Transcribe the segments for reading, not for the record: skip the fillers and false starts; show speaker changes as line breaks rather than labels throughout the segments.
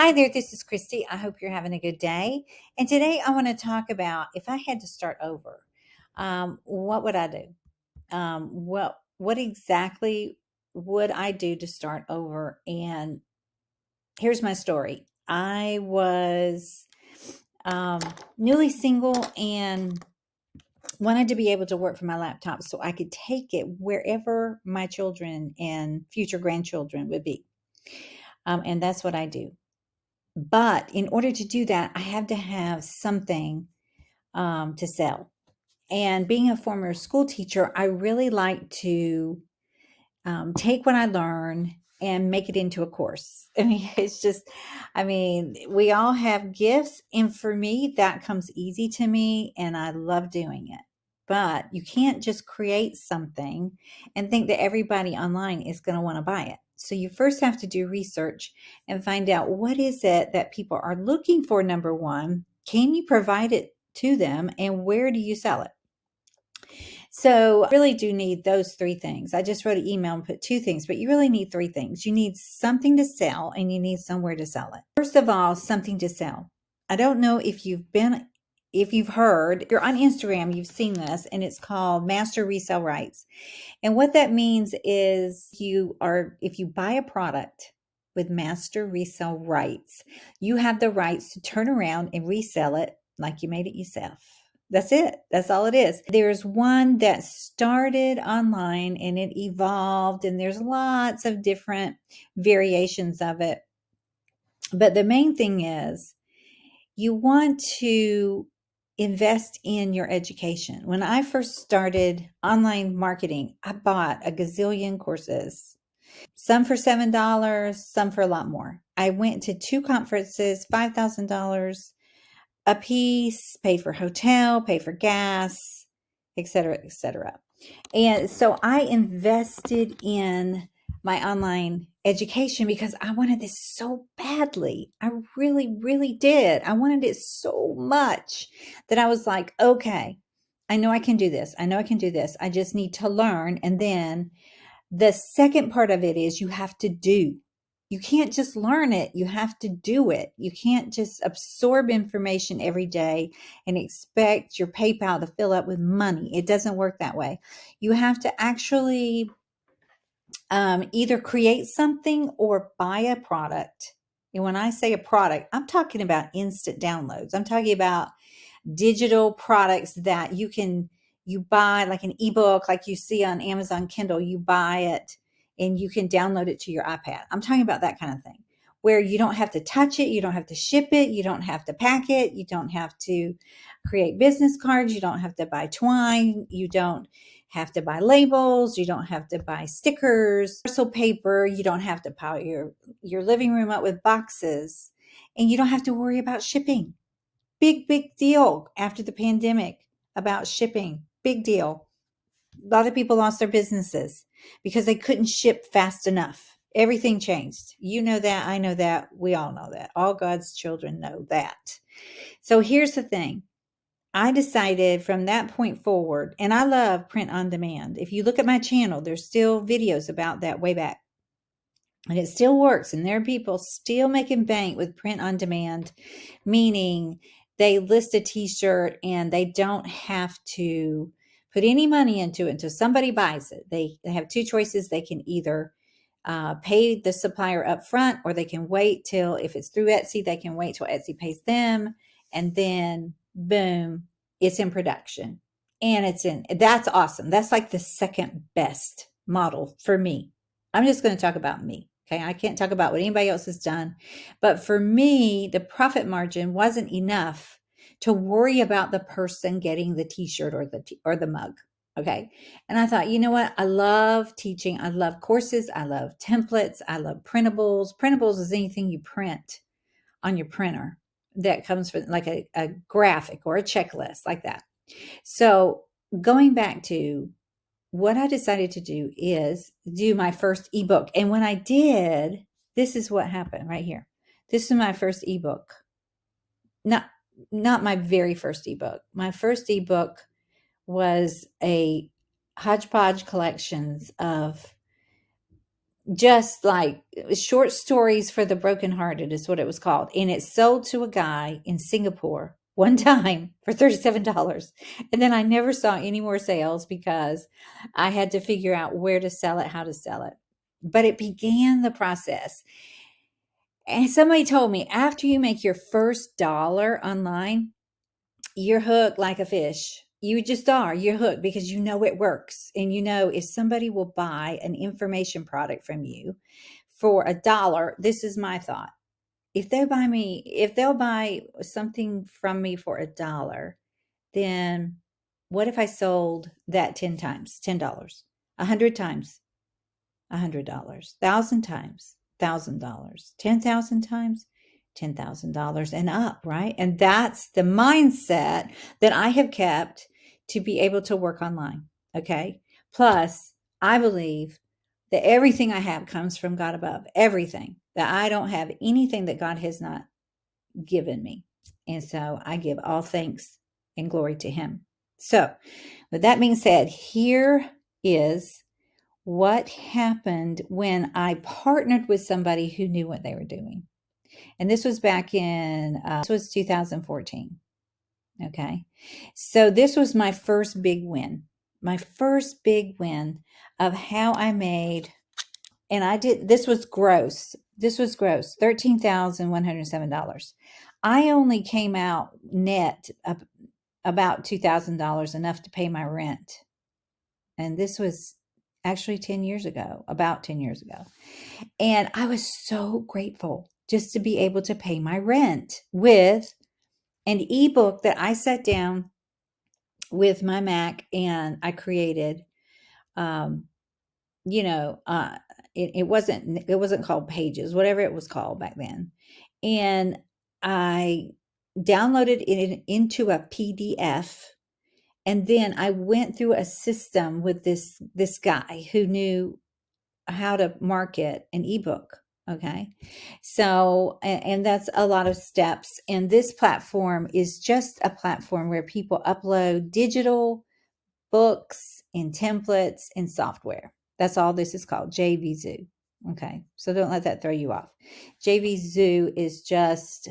Hi there, this is Kristie. I hope you're having a good day. And today I want to talk about if I had to start over, what would I do? What exactly would I do to start over? And here's my story. I was um, newly single and wanted to be able to work from my laptop so I could take it wherever my children and future grandchildren would be. And that's what I do. But in order to do that, I have to have something to sell. And being a former school teacher, I really like to take what I learn and make it into a course. I mean, we all have gifts. And for me, that comes easy to me and I love doing it. But you can't just create something and think that everybody online is going to want to buy it. So you first have to do research and find out what is it that people are looking for, number one. Can you provide it to them and where do you sell it? So I really do need those three things. I just wrote an email and put two things, but you really need three things. You need something to sell and you need somewhere to sell it. First of all, something to sell. I don't know if you've heard, if you're on Instagram, you've seen this, and it's called Master Resale Rights. And what that means is if you buy a product with Master Resale Rights, you have the rights to turn around and resell it like you made it yourself. That's it. That's all it is. There's one that started online and it evolved, and there's lots of different variations of it. But the main thing is you want to invest in your education. When I first started online marketing, I bought a gazillion courses, some for $7, some for a lot more. I went to two conferences, $5,000 a piece, paid for hotel, paid for gas, et cetera, et cetera. And so I invested in my online education because I wanted this so badly. I really, really did. I wanted it so much that I was like, okay, I know I can do this. I know I can do this. I just need to learn. And then the second part of it is you have to do. You can't just learn it. You have to do it. You can't just absorb information every day and expect your PayPal to fill up with money. It doesn't work that way. You have to actually either create something or buy a product. And when I say a product, I'm talking about instant downloads. I'm talking about digital products that you buy, like an ebook, like you see on Amazon Kindle. You buy it and you can download it to your iPad. I'm talking about that kind of thing where you don't have to touch it, you don't have to ship it, you don't have to pack it, you don't have to create business cards, you don't have to buy twine, you don't have to buy labels, you don't have to buy stickers, parcel paper, you don't have to pile your living room up with boxes, and you don't have to worry about shipping. Big deal after the pandemic about shipping. Big deal. A lot of people lost their businesses because they couldn't ship fast enough. Everything changed. You know that. I know that. We all know that. All God's children know that. So here's the thing. I decided from that point forward, and I love print on demand. If you look at my channel, there's still videos about that way back. And it still works. And there are people still making bank with print on demand, meaning they list a t-shirt and they don't have to put any money into it until somebody buys it. They have two choices. They can either pay the supplier up front, or they can wait till, if it's through Etsy, they can wait till Etsy pays them. And then boom, it's in production. And that's awesome. That's like the second best model for me. I'm just going to talk about me. Okay. I can't talk about what anybody else has done. But for me, the profit margin wasn't enough to worry about the person getting the t-shirt or the mug. Okay. And I thought, you know what? I love teaching. I love courses. I love templates. I love printables. Printables is anything you print on your printer that comes from like a graphic or a checklist like that. So going back to what I decided to do is do my first ebook. And when I did, this is what happened right here. This is my first ebook. Not my very first ebook. My first ebook was a hodgepodge collections of just like short stories for the brokenhearted is what it was called. And it sold to a guy in Singapore one time for $37. And then I never saw any more sales because I had to figure out where to sell it, how to sell it. But it began the process. And somebody told me after you make your first dollar online, you're hooked like a fish. You just are. You're hooked because you know it works. And you know if somebody will buy an information product from you for $1, this is my thought. If they'll buy something from me for $1, then what if I sold that 10 times, $10, 100 times, $100, 1,000 times, $1,000, 10,000 times, $10,000 and up, right? And that's the mindset that I have kept to be able to work online. Okay. Plus, I believe that everything I have comes from God above, everything, that I don't have anything that God has not given me. And so I give all thanks and glory to Him. So, with that being said, here is what happened when I partnered with somebody who knew what they were doing. And this was back in, this was 2014. Okay. So this was my first big win, of how I made, and I did, this was gross, $13,107. I only came out net about $2,000, enough to pay my rent. And this was actually 10 years ago, about 10 years ago. And I was so grateful just to be able to pay my rent with an ebook that I sat down with my Mac and I created. It wasn't called Pages, whatever it was called back then. And I downloaded it into a PDF. And then I went through a system with this guy who knew how to market an ebook. Okay. So, and that's a lot of steps. And this platform is just a platform where people upload digital books and templates and software. That's all this is called, JV Zoo. Okay. So don't let that throw you off. JV Zoo is just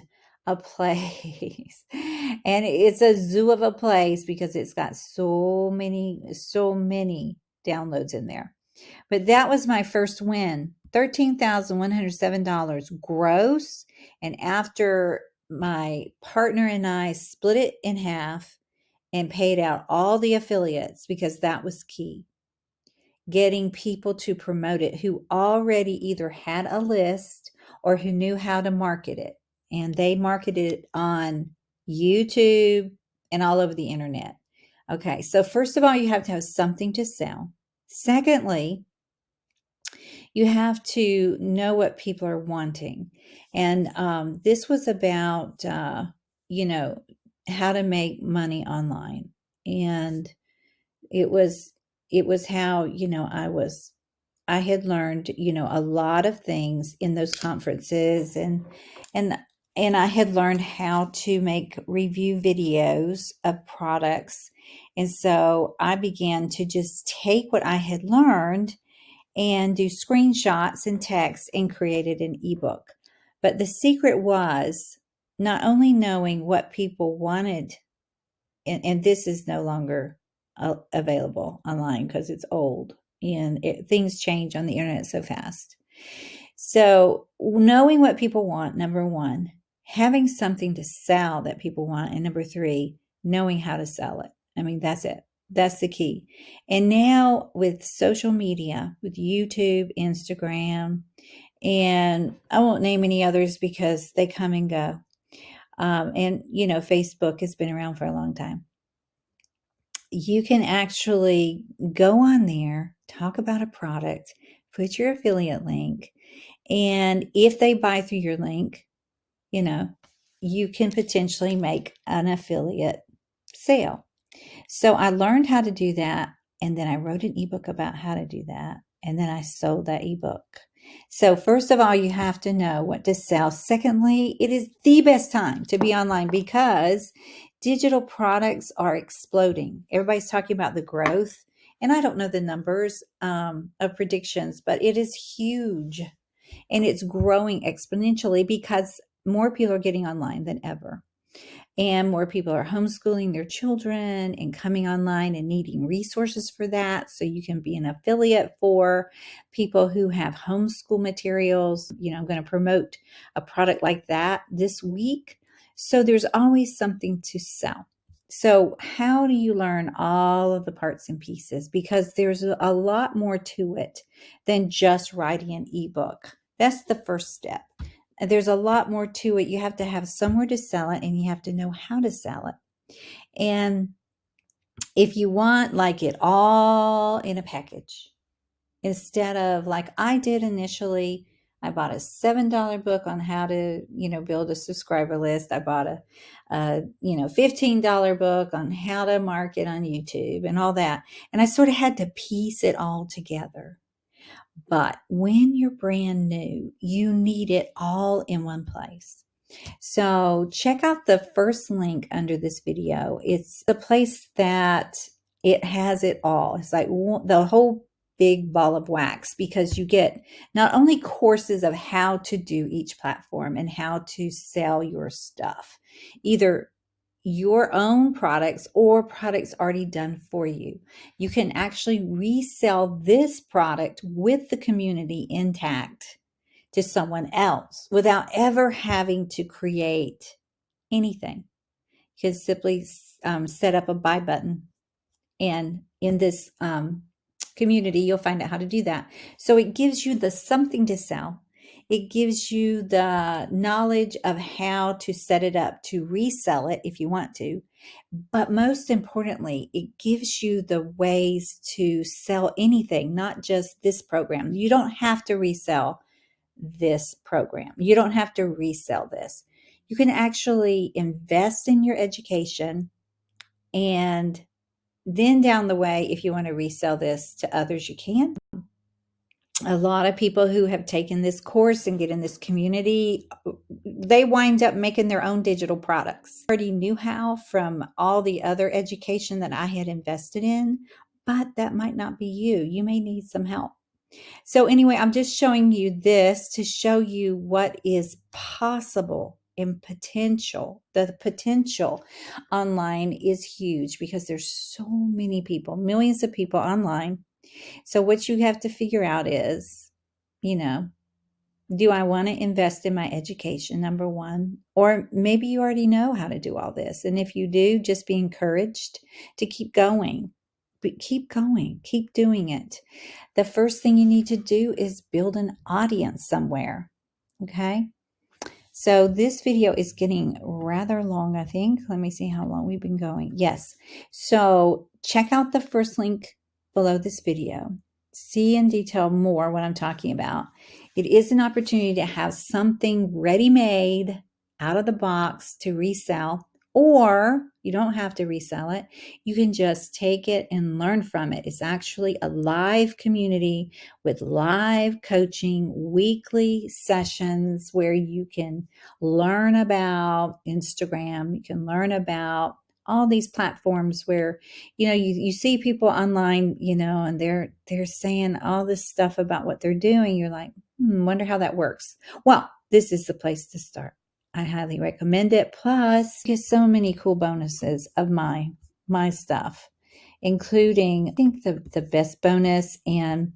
a place. And it's a zoo of a place because it's got so many downloads in there. But that was my first win, $13,107 gross. And after my partner and I split it in half and paid out all the affiliates, because that was key, getting people to promote it who already either had a list or who knew how to market it. And they marketed it on YouTube and all over the internet. Okay, so first of all, you have to have something to sell. Secondly, you have to know what people are wanting. And this was about, how to make money online. And it was how, I had learned, a lot of things in those conferences, and I had learned how to make review videos of products. And so I began to just take what I had learned and do screenshots and text and created an ebook. But the secret was not only knowing what people wanted, and this is no longer available online because it's old and things change on the internet so fast. So knowing what people want, number one, having something to sell that people want, and number three, knowing how to sell it. I mean, that's it. That's the key. And now with social media, with YouTube, Instagram, and I won't name any others because they come and go. And, Facebook has been around for a long time. You can actually go on there, talk about a product, put your affiliate link, and if they buy through your link, you can potentially make an affiliate sale. So I learned how to do that. And then I wrote an ebook about how to do that. And then I sold that ebook. So first of all, you have to know what to sell. Secondly, it is the best time to be online because digital products are exploding. Everybody's talking about the growth. And I don't know the numbers of predictions, but it is huge. And it's growing exponentially because more people are getting online than ever. And more people are homeschooling their children and coming online and needing resources for that. So you can be an affiliate for people who have homeschool materials. I'm going to promote a product like that this week. So there's always something to sell. So how do you learn all of the parts and pieces? Because there's a lot more to it than just writing an ebook. That's the first step. There's a lot more to it. You have to have somewhere to sell it, and you have to know how to sell it. And if you want like it all in a package, instead of like I did initially, I bought a $7 book on how to, build a subscriber list. I bought a $15 book on how to market on YouTube and all that. And I sort of had to piece it all together. But when you're brand new, you need it all in one place. So check out the first link under this video. It's the place that it has it all. It's like the whole big ball of wax, because you get not only courses of how to do each platform and how to sell your stuff, either your own products or products already done for you. You can actually resell this product with the community intact to someone else without ever having to create anything. You can simply set up a buy button, and in this community, you'll find out how to do that. So it gives you the something to sell. It gives you the knowledge of how to set it up to resell it if you want to. But most importantly, it gives you the ways to sell anything, not just this program. You don't have to resell this program. You don't have to resell this. You can actually invest in your education, and then down the way, if you want to resell this to others, you can. A lot of people who have taken this course and get in this community, they wind up making their own digital products. I already knew how from all the other education that I had invested in, but that might not be you. You may need some help. So anyway, I'm just showing you this to show you what is possible and potential. The potential online is huge because there's so many people, millions of people online. So what you have to figure out is, do I want to invest in my education, number one? Or maybe you already know how to do all this. And if you do, just be encouraged to keep going. But keep going, keep doing it. The first thing you need to do is build an audience somewhere. Okay. So this video is getting rather long, I think. Let me see how long we've been going. Yes. So check out the first link below this video. See in detail more what I'm talking about. It is an opportunity to have something ready-made out of the box to resell, or you don't have to resell it. You can just take it and learn from it. It's actually a live community with live coaching, weekly sessions where you can learn about Instagram. You can learn about all these platforms where, you see people online, and they're saying all this stuff about what they're doing. You're like, wonder how that works. Well, this is the place to start. I highly recommend it. Plus, get so many cool bonuses of my stuff, including, I think the best bonus, and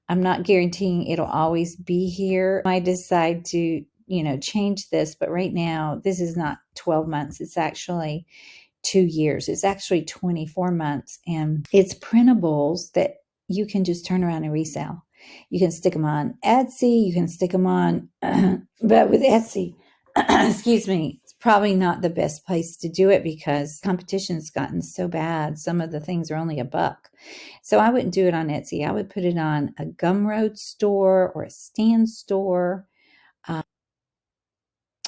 I'm not guaranteeing it'll always be here. I decide to, change this, but right now this is not 12 months. It's actually 2 years. It's actually 24 months, and it's printables that you can just turn around and resell. You can stick them on Etsy. You can stick them on, but with Etsy, excuse me, it's probably not the best place to do it because competition's gotten so bad. Some of the things are only $1. So I wouldn't do it on Etsy. I would put it on a Gumroad store or a Stan store,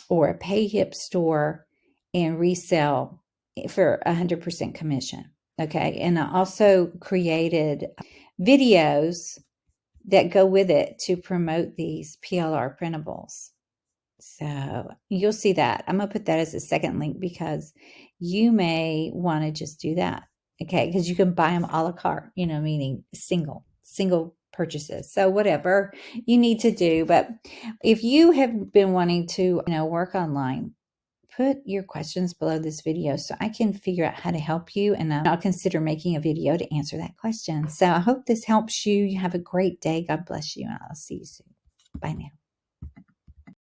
or a PayHip store, and resell for 100% commission. Okay. And I also created videos that go with it to promote these PLR printables. So you'll see that. I'm going to put that as a second link because you may want to just do that. Okay, because you can buy them a la carte, meaning single purchases. So whatever you need to do. But if you have been wanting to, work online, put your questions below this video so I can figure out how to help you, and I'll consider making a video to answer that question. So I hope this helps you. You have a great day. God bless you, and I'll see you soon. Bye now.